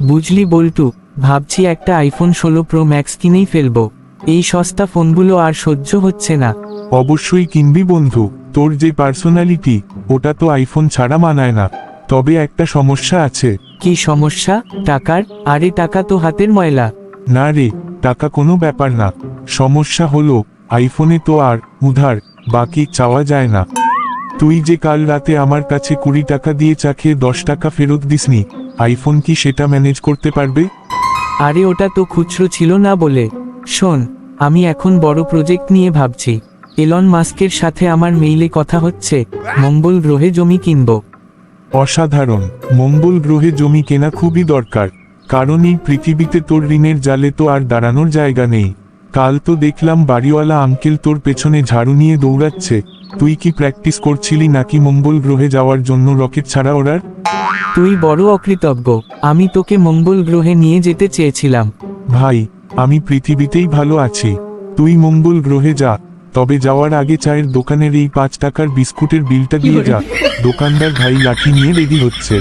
বুঝলি বল্টু, ভাবছি একটা আইফোন 16 প্রো ম্যাক্স কিনেই ফেলবো। এই সস্তা ফোনগুলো আর সহ্য হচ্ছে না। অবশ্যই কিনবি বন্ধু, তোর যে পার্সোনালিটি, ওটা তো আইফোন ছাড়া মানায় না। তবে একটা সমস্যা আছে। কি সমস্যা? টাকার? আরে টাকা তো হাতের ময়লা। না রে, টাকা কোনো ব্যাপার না। সমস্যা হলো, আইফোনে তো আর উধার বাকি চাওয়া যায় না। তুই যে কাল রাতে আমার কাছে 20 টাকা দিয়ে চা খেয়ে 10 টাকা ফেরত দিসনি, আইফোন কি সেটা ম্যানেজ করতে পারবে? আরে ওটা তো খুচরো ছিল না বলে। শোন, আমি এখন বড় প্রজেক্ট নিয়ে ভাবছি। এলন মাস্কের সাথে আমার মেইলে কথা হচ্ছে, মঙ্গল গ্রহে জমি কিনবো। অসাধারণ। মঙ্গল গ্রহে জমি কেনা খুবই দরকার, কারণ এই পৃথিবীতে তোর ঋণের জালে তো আর দাঁড়ানোর জায়গা নেই। কাল তো দেখলাম বাড়িওয়ালা আঙ্কেল তোর পেছনে ঝাড়ু নিয়ে দৌড়াচ্ছে। তুই কি প্র্যাকটিস করছিলি নাকি মঙ্গল গ্রহে যাওয়ার জন্য রকেট ছাড়া ওড়ার? তুই বড় অকৃতজ্ঞ। আমি তোকে মঙ্গল গ্রহে নিয়ে যেতে চেয়েছিলাম। ভাই, আমি পৃথিবীতেই ভালো আছি, তুই মঙ্গল গ্রহে যা। তবে যাওয়ার আগে চায়ের দোকানের এই 5 টাকার বিস্কুটের বিলটা দিয়ে যা। দোকানদার ভাই লাঠি নিয়ে রেডি হচ্ছে।